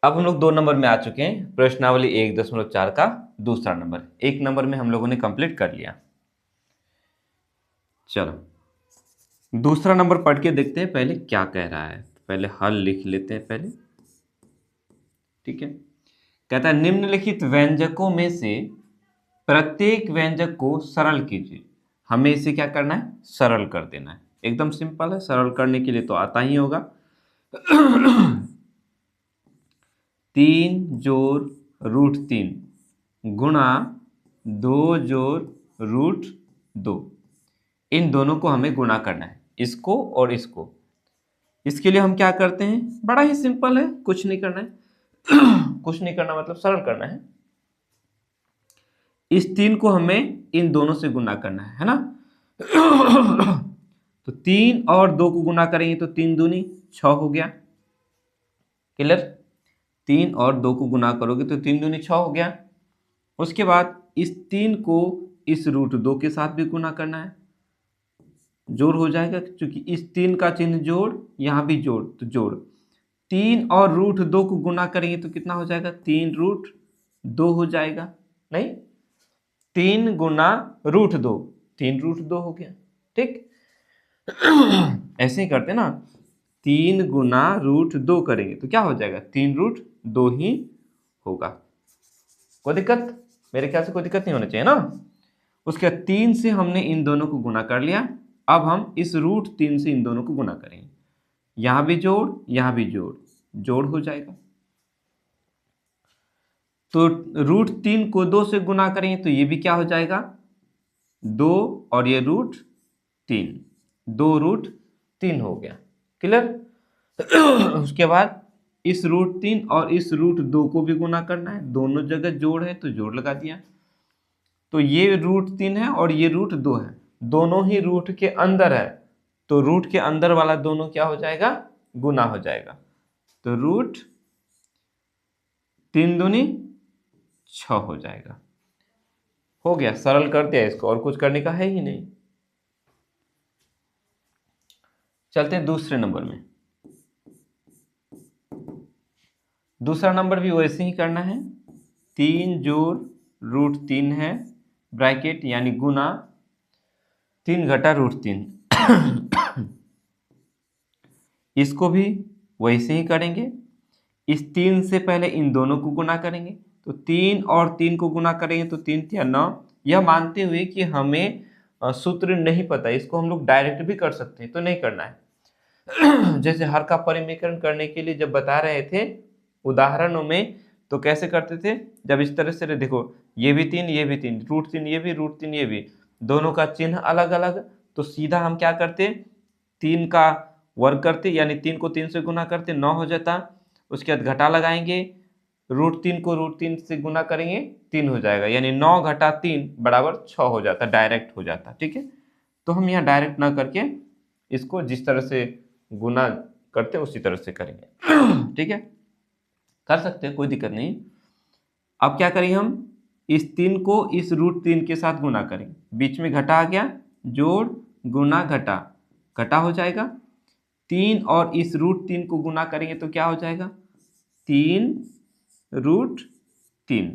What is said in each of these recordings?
अब हम लोग 2 नंबर में आ चुके हैं। प्रश्नावली 1.4 का दूसरा नंबर, 1 नंबर में हम लोगों ने कंप्लीट कर लिया। चलो दूसरा नंबर पढ़ के देखते हैं पहले क्या कह रहा है। पहले हल लिख लेते हैं पहले, ठीक है। कहता है निम्नलिखित व्यंजकों में से प्रत्येक व्यंजक को सरल कीजिए। हमें इसे क्या करना है, सरल कर देना है। एकदम सिंपल है, सरल करने के लिए तो आता ही होगा। 3 जोड़ रूट 3 गुणा 2 जोड़ रूट 2, इन दोनों को हमें गुणा करना है, इसको और इसको। इसके लिए हम क्या करते हैं, बड़ा ही सिंपल है, कुछ नहीं करना है। कुछ नहीं करना मतलब सरल करना है। इस 3 को हमें इन दोनों से गुणा करना है ना। तो 3 और 2 को गुणा करेंगे तो 3 दूनी 6 हो गया। क्लियर, 3 और 2 को गुणा करोगे तो 3 दूनी 6 हो गया। उसके बाद इस 3 को इस रूट 2 के साथ भी गुणा करना है, जोड़ हो जाएगा, क्योंकि इस 3 का चिन्ह जोड़, यहां भी जोड़, तो जोड़। 3 और रूट 2 को गुणा करेंगे तो कितना हो जाएगा, 3 रूट 2 हो जाएगा। नहीं, 3 गुना रूट 2, 3 रूट 2 हो गया। ठीक, ऐसे ही करते ना, 3 गुना रूट 2 करेंगे तो क्या हो जाएगा, 3 रूट 2 ही होगा। कोई दिक्कत, मेरे ख्याल से कोई दिक्कत नहीं होना चाहिए ना। उसके बाद 3 से हमने इन दोनों को गुना कर लिया। अब हम इस रूट 3 से इन दोनों को गुना करेंगे, यहां भी जोड़, यहां भी जोड़, जोड़ हो जाएगा। तो रूट 3 को 2 से गुना करेंगे तो ये भी क्या हो जाएगा, 2 और ये रूट 3, 2 रूट 3 हो गया। क्लियर। उसके बाद इस रूट 3 और इस रूट 2 को भी गुना करना है, दोनों जगह जोड़ है तो जोड़ लगा दिया। तो ये रूट 3 है और ये रूट 2 है, दोनों ही रूट के अंदर है, तो रूट के अंदर वाला दोनों क्या हो जाएगा, गुना हो जाएगा। तो रूट 3 दूनी 6 हो जाएगा। हो गया, सरल कर दिया इसको, और कुछ करने का है ही नहीं। चलते हैं दूसरे नंबर में। दूसरा नंबर भी वैसे ही करना है, 3 जोड़ रूट 3 है, ब्रैकेट यानी गुना 3 घटा रूट 3। इसको भी वैसे ही करेंगे। इस 3 से पहले इन दोनों को गुना करेंगे, तो 3 और 3 को गुना करेंगे तो 3 या 9। यह मानते हुए कि हमें सूत्र नहीं पता, इसको हम लोग डायरेक्ट भी कर सकते हैं, तो नहीं करना है। जैसे हर का परिमीकरण करने के लिए जब बता रहे थे उदाहरणों में, तो कैसे करते थे, जब इस तरह से देखो, ये भी 3, ये भी 3, रूट 3 ये भी, रूट 3 ये भी, दोनों का चिन्ह अलग अलग, तो सीधा हम क्या करते, 3 का वर्ग करते, यानी 3 को 3 से गुना करते, 9 हो जाता। उसके बाद घटा लगाएंगे, रूट 3 को रूट 3 से गुना करेंगे, 3 हो जाएगा, यानी 9 घटा 3 बराबर 6 हो जाता, डायरेक्ट हो जाता। ठीक है, तो हम यहाँ डायरेक्ट ना करके इसको जिस तरह से गुना करते उसी तरह से करेंगे। ठीक है, कर सकते हैं, कोई दिक्कत नहीं। अब क्या करेंगे, हम इस 3 को इस रूट 3 के साथ गुना करेंगे, बीच में घटा आ गया, जोड़ गुना घटा, घटा हो जाएगा। 3 और इस रूट 3 को गुना करेंगे तो क्या हो जाएगा, 3 रूट 3,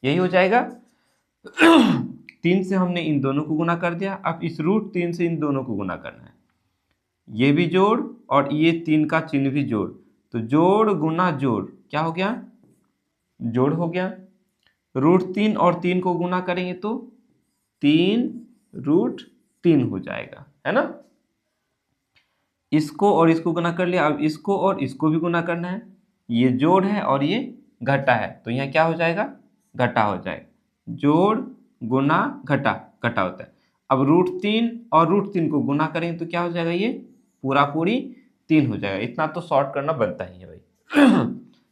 यही हो जाएगा। 3 से हमने इन दोनों को गुना कर दिया, अब इस रूट 3 से इन दोनों को गुना करना है, ये भी जोड़ और ये 3 का चिन्ह भी जोड़, तो जोड़ गुना जोड़ क्या हो गया, जोड़ हो गया। रूट 3 और 3 को गुना करेंगे तो 3 रूट 3 हो जाएगा, है ना। इसको और इसको गुना कर लिया, अब इसको और इसको भी गुना करना है, ये जोड़ है और ये घटा है, तो यहाँ क्या हो जाएगा, घटा हो जाएगा। जोड़ गुना घटा, घटा होता है। अब रूट 3 और रूट 3 को गुना करेंगे तो क्या हो जाएगा, ये पूरा पूरी 3 हो जाएगा। इतना तो शॉर्ट करना बनता ही है भाई।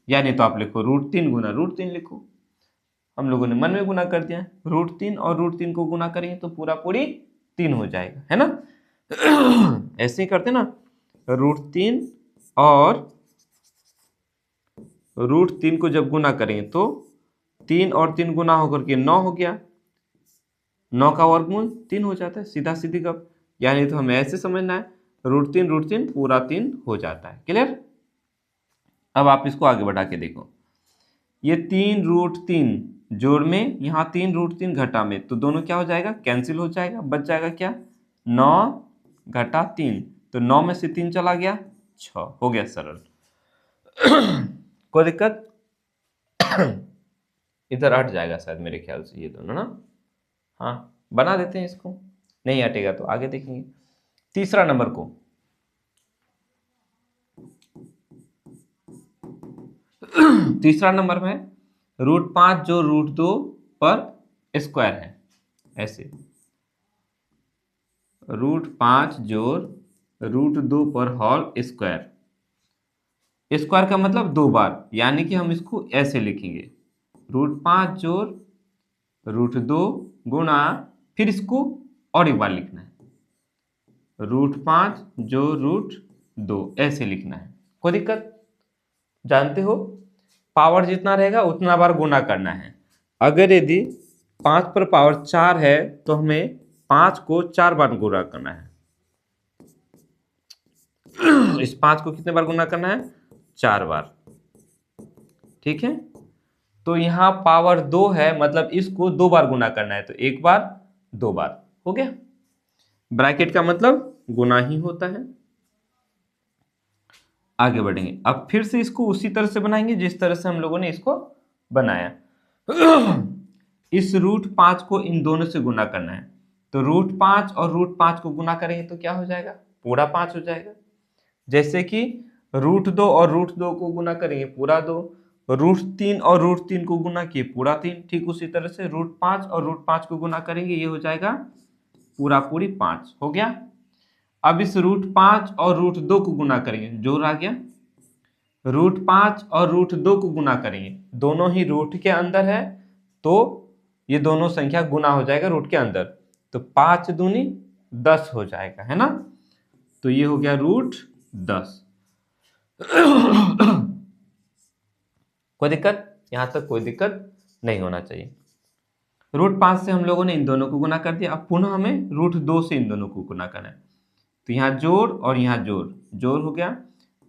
या नहीं तो आप लिखो रूट 3 गुना रूट 3 लिखो, हम लोगों ने मन में गुना कर दिया। रूट 3 और रूट 3 को गुना करेंगे तो पूरा पूरी 3 हो जाएगा, है ना। ऐसे ही करते ना, रूट 3 और रूट 3 को जब गुना करेंगे तो 3 और 3 गुना होकर के 9 हो गया, 9 का वर्गमूल 3 हो जाता है, सीधा सीधी गप। यानी तो हमें ऐसे समझना है, रूट तीन पूरा 3 हो जाता है। क्लियर? अब आप इसको आगे बढ़ा के देखो, ये 3 रूट 3 जोड़ में, यहाँ 3 रूट 3 घटा में, तो दोनों क्या हो जाएगा? कैंसिल हो जाएगा। बच जाएगा क्या? 9 घटा 3, तो 9 में से 3 चला गया 6, हो गया सरल। कोई दिक्कत? इधर हट जाएगा शायद मेरे ख्याल से ये दोनों ना। हाँ, बना देते हैं इसको, नहीं हटेगा तो आगे देखेंगे। तीसरा नंबर को तीसरा नंबर में √5 जो √2 पर स्क्वायर है, ऐसे √5 जोड़ √2 पर होल स्क्वायर। स्क्वायर का मतलब 2 बार, यानी कि हम इसको ऐसे लिखेंगे, √5 जोड़ √2 गुणा, फिर इसको और एक बार लिखना है, √5 जोड़ √2, ऐसे लिखना है। कोई दिक्कत? जानते हो पावर जितना रहेगा उतना बार गुना करना है। अगर यदि 5 पर पावर 4 है तो हमें 5 को 4 बार गुना करना है। इस 5 को कितने बार गुना करना है? 4 बार। ठीक है, तो यहाँ पावर 2 है, मतलब इसको 2 बार गुना करना है, तो 1 बार 2 बार, हो गया। ब्रैकेट का मतलब गुना ही होता है। आगे बढ़ेंगे, अब फिर से इसको उसी तरह से बनाएंगे जिस तरह से हम लोगों ने इसको बनाया। इस √5 को इन दोनों से गुना करना है, तो √5 और √5 को गुना करेंगे तो क्या हो जाएगा? पूरा 5 हो जाएगा। जैसे कि √2 और √2 को गुना करेंगे पूरा 2, √3 और √3 को गुना किए पूरा 3, ठीक उसी तरह से √5 और √5 को गुना करेंगे, ये हो जाएगा पूरा पूरी 5, हो गया। अब इस √5 और √2 को गुना करेंगे, जोड़ आ गया, √5 और √2 को गुना करेंगे, दोनों ही रूट के अंदर है, तो ये दोनों संख्या गुना हो जाएगा रूट के अंदर, तो 5 दूनी 10 हो जाएगा, है ना। तो ये हो गया √10। कोई दिक्कत? यहां तक कोई दिक्कत नहीं होना चाहिए। √5 से हम लोगों ने इन दोनों को गुना कर दिया, अब पुनः हमें √2 से इन दोनों को गुना करना है, तो यहाँ जोड़ और यहाँ जोड़, जोड़ हो गया,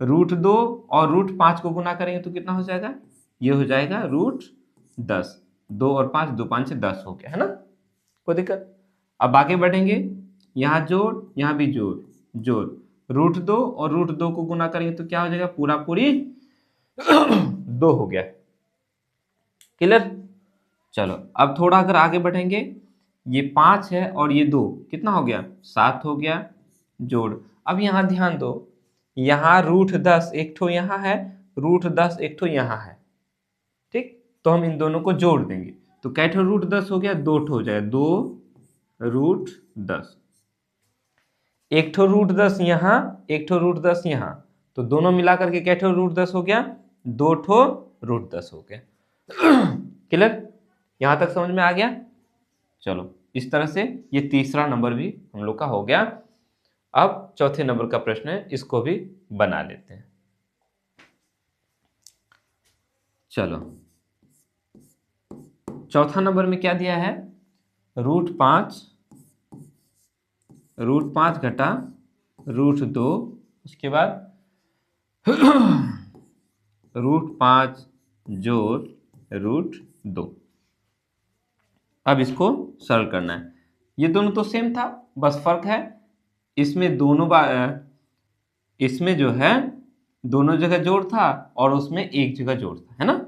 √2 और √5 को गुना करेंगे तो कितना हो जाएगा? ये हो जाएगा √10, 2 और 5, 2 5 से 10 हो गया, है ना। कोई दिक्कत? अब आगे बढ़ेंगे, यहाँ जोड़, यहाँ भी जोड़, जोड़, √2 और √2 को गुना करेंगे तो क्या हो जाएगा? पूरा पूरी 2 हो गया। क्लियर? चलो अब थोड़ा अगर आगे बढ़ेंगे, ये 5 है और ये 2, कितना हो गया? 7 हो गया, जोड़। अब यहाँ ध्यान दो, यहाँ √10 एक ठो यहाँ है, √10 एक ठो यहाँ है, ठीक, तो हम इन दोनों को जोड़ देंगे, तो कै ठो √10 हो गया? 2 ठो हो जाएगा, 2 √10, एक ठो √10 यहाँ, एक ठो √10 यहाँ, तो दोनों मिलाकर के कै ठो √10 हो गया? 2 ठो √10 हो गया। क्लियर? यहां तक समझ में आ गया? चलो इस तरह से ये तीसरा नंबर भी हम लोग का हो गया। अब चौथे नंबर का प्रश्न है, इसको भी बना लेते हैं। चलो चौथा नंबर में क्या दिया है? √5 घटा √2, उसके बाद √5 जोड़ √2। अब इसको सरल करना है। ये दोनों तो सेम था, बस फर्क है इसमें दोनों इसमें जो है दोनों जगह जोड़ था और उसमें एक जगह जोड़ था, है ना।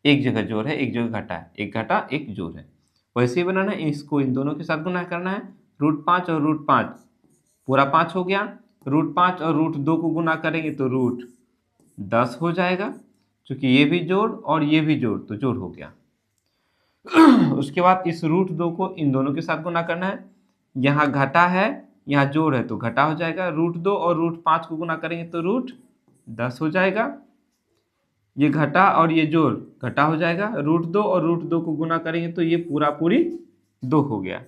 एक जगह जोड़ है, एक जगह घटा है, एक घटा एक जोड़ है। वैसे ही बनाना है, इसको इन दोनों के साथ गुना करना है। √5 और √5 पूरा 5 हो गया, √5 और √2 को गुना करेंगे तो √10 हो जाएगा, क्योंकि ये भी जोड़ और ये भी जोड़, तो जोड़ हो गया। उसके बाद इस √2 को इन दोनों के साथ गुना करना है, यहाँ घटा है यहाँ जोड़ है तो घटा हो जाएगा, √2 और √5 को गुना करेंगे तो √10 हो जाएगा, ये घटा और ये जोड़ घटा हो जाएगा, √2 और √2 को गुना करेंगे तो ये पूरा पूरी 2 हो गया।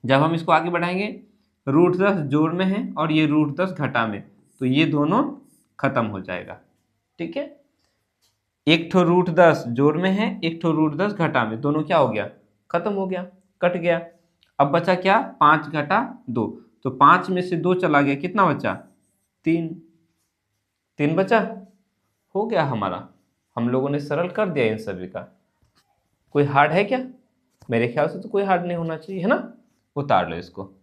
जब हम इसको आगे बढ़ाएंगे, √10 जोड़ में है और ये √10 घटा में, तो ये दोनों खत्म हो जाएगा, ठीक है। एक ठो √10 जोड़ में है, एक ठो √10 घटा में, दोनों क्या हो गया? खत्म हो गया, कट गया। अब बचा क्या? 5 घटा 2, तो 5 में से 2 चला गया, कितना बचा? 3। 3 बचा, हो गया हमारा। हम लोगों ने सरल कर दिया इन सभी का। कोई हार्ड है क्या? मेरे ख्याल से तो कोई हार्ड नहीं होना चाहिए, है ना? उतार लो इसको।